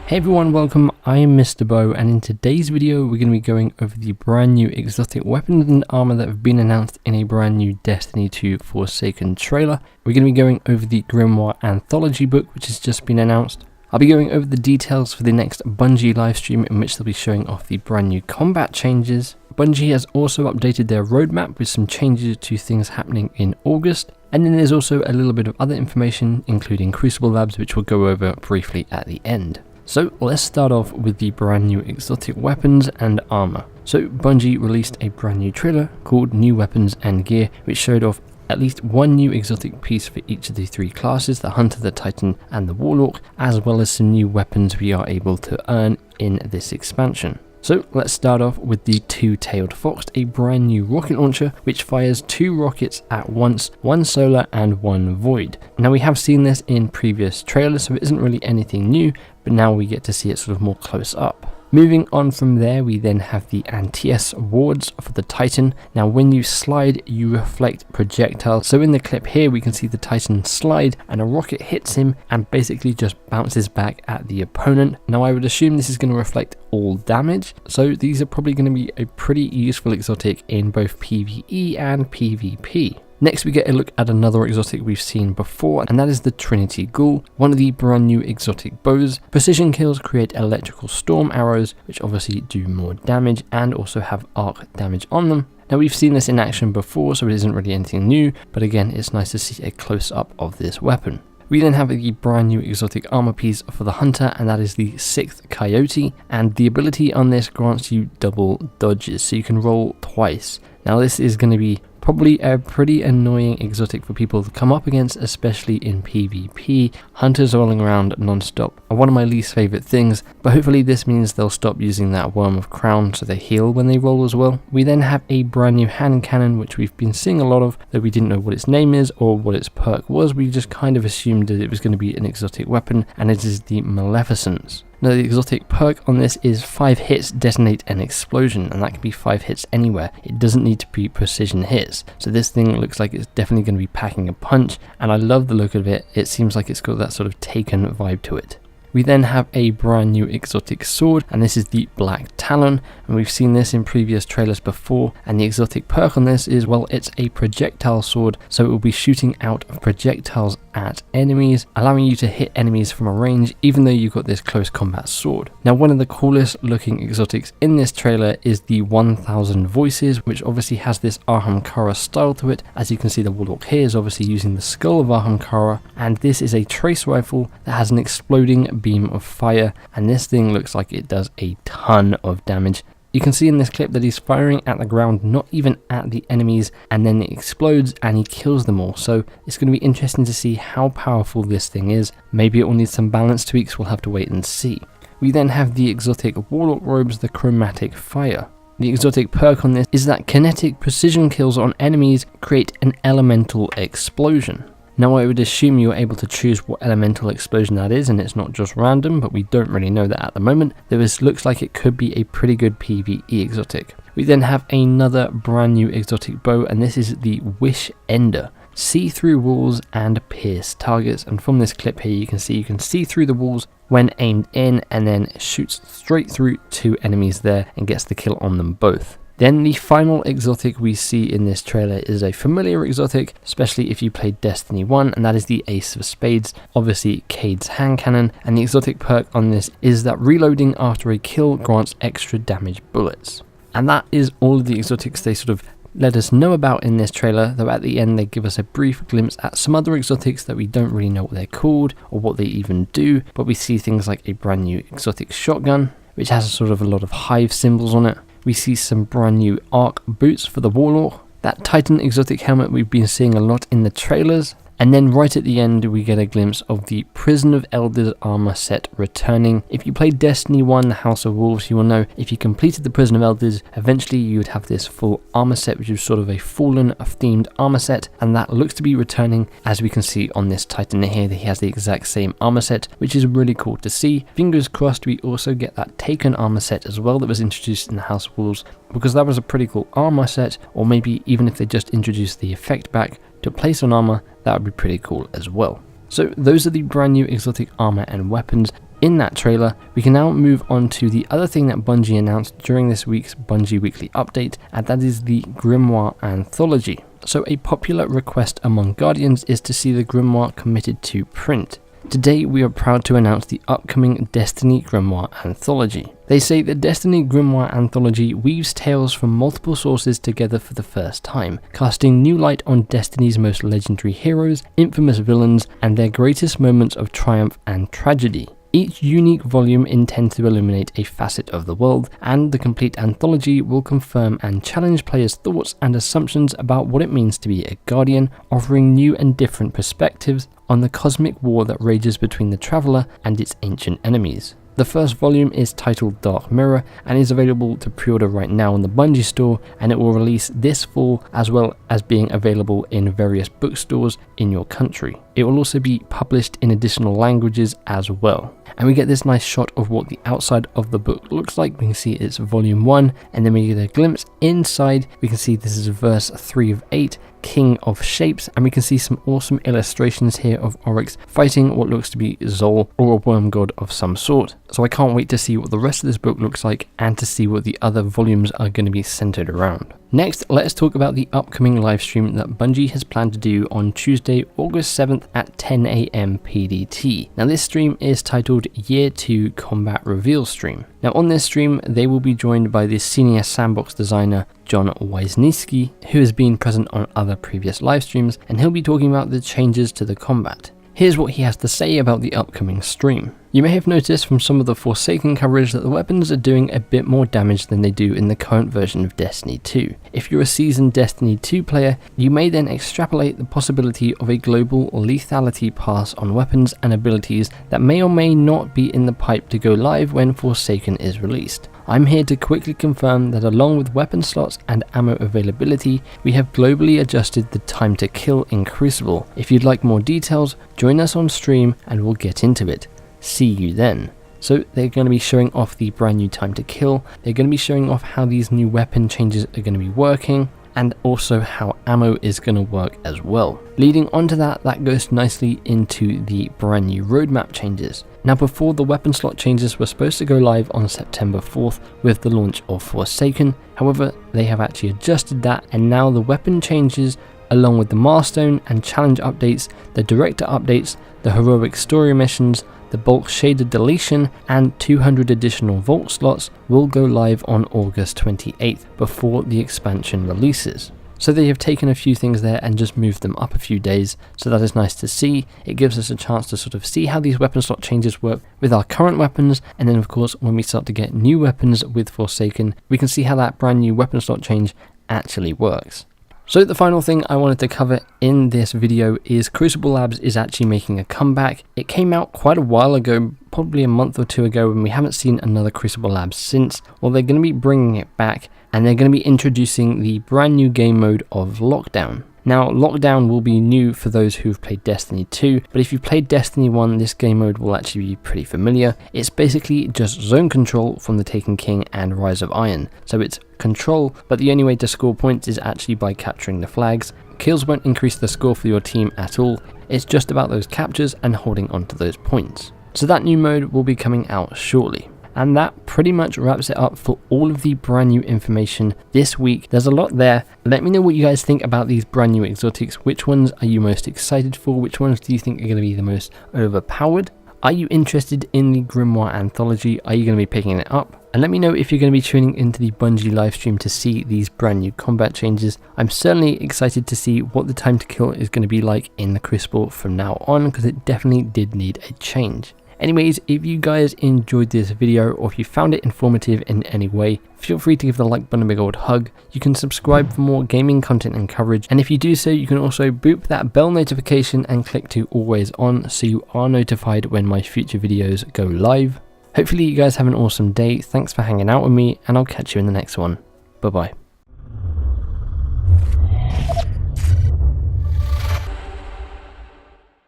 Hey everyone, welcome, I am MisterBo, and in today's video we're going to be going over the brand new exotic weapons and armor that have been announced in a brand new Destiny 2 Forsaken trailer. We're going to be going over the Grimoire Anthology Book, which has just been announced. I'll be going over the details for the next Bungie livestream, in which they'll be showing off the brand new combat changes. Bungie has also updated their roadmap with some changes to things happening in August. And then there's also a little bit of other information, including Crucible Labs, which we'll go over briefly at the end. So let's start off with the brand new exotic weapons and armor. So Bungie released a brand new trailer called New Weapons and Gear, which showed off at least one new exotic piece for each of the three classes, the Hunter, the Titan and the Warlock, as well as some new weapons we are able to earn in this expansion. So let's start off with the Two-Tailed Fox, a brand new rocket launcher which fires 2 rockets at once, one solar and one void. Now we have seen this in previous trailers, so it isn't really anything new, but now we get to see it sort of more close up. Moving on from there, we then have the Anti-S wards for the Titan. Now when you slide, you reflect projectiles. So in the clip here, we can see the Titan slide and a rocket hits him and basically just bounces back at the opponent. Now I would assume this is going to reflect all damage. So these are probably going to be a pretty useful exotic in both PvE and PvP. Next we get a look at another exotic we've seen before, and that is the Trinity Ghoul, one of the brand new exotic bows. Precision kills create electrical storm arrows, which obviously do more damage and also have arc damage on them. Now we've seen this in action before, so it isn't really anything new, but again it's nice to see a close-up of this weapon. We then have the brand new exotic armor piece for the Hunter, and that is the 6th Coyote, and the ability on this grants you double dodges, so you can roll twice. Now this is going to be probably a pretty annoying exotic for people to come up against, especially in PvP. Hunters rolling around non-stop are one of my least favourite things, but hopefully this means they'll stop using that Worm of Crown so they heal when they roll as well. We then have a brand new hand cannon, which we've been seeing a lot of, though we didn't know what its name is or what its perk was. We just kind of assumed that it was going to be an exotic weapon, and it is the Maleficence. Now the exotic perk on this is 5 hits detonate an explosion, and that can be 5 hits anywhere. It doesn't need to be precision hits. So this thing looks like it's definitely going to be packing a punch, and I love the look of it. It seems like it's got that sort of Taken vibe to it. We then have a brand new exotic sword, and this is the Black Talon, and we've seen this in previous trailers before, and the exotic perk on this is, well, it's a projectile sword, so it will be shooting out projectiles at enemies, allowing you to hit enemies from a range even though you've got this close combat sword. Now one of the coolest looking exotics in this trailer is the 1000 Voices, which obviously has this Ahamkara style to it. As you can see, the Warlock here is obviously using the skull of Ahamkara, and this is a trace rifle that has an exploding beam of fire, and this thing looks like it does a ton of damage. You can see in this clip that he's firing at the ground, not even at the enemies, and then it explodes and he kills them all. So it's going to be interesting to see how powerful this thing is. Maybe it will need some balance tweaks, we'll have to wait and see. We then have the exotic Warlock robes, the Chromatic Fire. The exotic perk on this is that kinetic precision kills on enemies create an elemental explosion. Now I would assume you're able to choose what elemental explosion that is, and it's not just random, but we don't really know that at the moment. This looks like it could be a pretty good PvE exotic. We then have another brand new exotic bow, and this is the Wish Ender. See through walls and pierce targets, and from this clip here you can see through the walls when aimed in, and then shoots straight through 2 enemies there and gets the kill on them both. Then the final exotic we see in this trailer is a familiar exotic, especially if you played Destiny 1, and that is the Ace of Spades, obviously Cade's hand cannon, and the exotic perk on this is that reloading after a kill grants extra damage bullets. And that is all of the exotics they sort of let us know about in this trailer, though at the end they give us a brief glimpse at some other exotics that we don't really know what they're called or what they even do, but we see things like a brand new exotic shotgun, which has sort of a lot of hive symbols on it. We see some brand new arc boots for the Warlock, that Titan exotic helmet we've been seeing a lot in the trailers, and then right at the end we get a glimpse of the Prison of Elders armor set returning. If you played Destiny 1 House of Wolves, you will know if you completed the Prison of Elders, eventually you would have this full armor set, which is sort of a Fallen themed armor set, and that looks to be returning. As we can see on this Titan here, he has the exact same armor set, which is really cool to see. Fingers crossed we also get that Taken armor set as well that was introduced in the House of Wolves, because that was a pretty cool armor set, or maybe even if they just introduced the effect back to place on armor, that would be pretty cool as well. So those are the brand new exotic armor and weapons. In that trailer, we can now move on to the other thing that Bungie announced during this week's Bungie Weekly Update, and that is the Grimoire Anthology. So a popular request among Guardians is to see the Grimoire committed to print. Today we are proud to announce the upcoming Destiny Grimoire Anthology. They say the Destiny Grimoire Anthology weaves tales from multiple sources together for the first time, casting new light on Destiny's most legendary heroes, infamous villains, and their greatest moments of triumph and tragedy. Each unique volume intends to illuminate a facet of the world, and the complete anthology will confirm and challenge players' thoughts and assumptions about what it means to be a Guardian, offering new and different perspectives on the cosmic war that rages between the Traveler and its ancient enemies. The first volume is titled Dark Mirror and is available to pre-order right now on the Bungie store, and it will release this fall as well as being available in various bookstores in your country. It will also be published in additional languages as well. And we get this nice shot of what the outside of the book looks like. We can see it's volume 1, and then we get a glimpse inside. We can see this is verse 3 of 8, King of Shapes, and we can see some awesome illustrations here of Oryx fighting what looks to be Zol, or a worm god of some sort. So I can't wait to see what the rest of this book looks like and to see what the other volumes are going to be centered around. Next, let's talk about the upcoming livestream that Bungie has planned to do on Tuesday, August 7th at 10 AM PDT. Now this stream is titled Year 2 Combat Reveal Stream. Now on this stream, they will be joined by the senior sandbox designer John Wisniewski, who has been present on other previous live streams, and he'll be talking about the changes to the combat. Here's what he has to say about the upcoming stream. You may have noticed from some of the Forsaken coverage that the weapons are doing a bit more damage than they do in the current version of Destiny 2. If you're a seasoned Destiny 2 player, you may then extrapolate the possibility of a global lethality pass on weapons and abilities that may or may not be in the pipe to go live when Forsaken is released. I'm here to quickly confirm that along with weapon slots and ammo availability, we have globally adjusted the time to kill in Crucible. If you'd like more details, join us on stream and we'll get into it. See you then. So they're going to be showing off the brand new time to kill, they're going to be showing off how these new weapon changes are going to be working, and also how ammo is going to work as well. Leading on to that goes nicely into the brand new roadmap changes. Now before, the weapon slot changes were supposed to go live on September 4th with the launch of Forsaken, however they have actually adjusted that, and now the weapon changes along with the milestone and challenge updates, the director updates, the heroic story missions, the bulk shader deletion, and 200 additional vault slots will go live on August 28th before the expansion releases. So they have taken a few things there and just moved them up a few days, so that is nice to see. It gives us a chance to sort of see how these weapon slot changes work with our current weapons, and then of course when we start to get new weapons with Forsaken, we can see how that brand new weapon slot change actually works. So the final thing I wanted to cover in this video is Crucible Labs is actually making a comeback. It came out quite a while ago, probably a month or two ago, and we haven't seen another Crucible Labs since. Well, they're going to be bringing it back, and they're going to be introducing the brand new game mode of Lockdown. Now, Lockdown will be new for those who've played Destiny 2, but if you've played Destiny 1, this game mode will actually be pretty familiar. It's basically just zone control from the Taken King and Rise of Iron. So it's control, but the only way to score points is actually by capturing the flags. Kills won't increase the score for your team at all. It's just about those captures and holding onto those points. So that new mode will be coming out shortly. And that pretty much wraps it up for all of the brand new information this week. There's a lot there. Let me know what you guys think about these brand new exotics. Which ones are you most excited for? Which ones do you think are going to be the most overpowered? Are you interested in the Grimoire Anthology? Are you going to be picking it up? And let me know if you're going to be tuning into the Bungie livestream to see these brand new combat changes. I'm certainly excited to see what the time to kill is going to be like in the Crucible from now on, because it definitely did need a change. Anyways, if you guys enjoyed this video or if you found it informative in any way, feel free to give the like button a big old hug. You can subscribe for more gaming content and coverage, and if you do so, you can also boop that bell notification and click to always on so you are notified when my future videos go live. Hopefully you guys have an awesome day. Thanks for hanging out with me, and I'll catch you in the next one. Bye bye.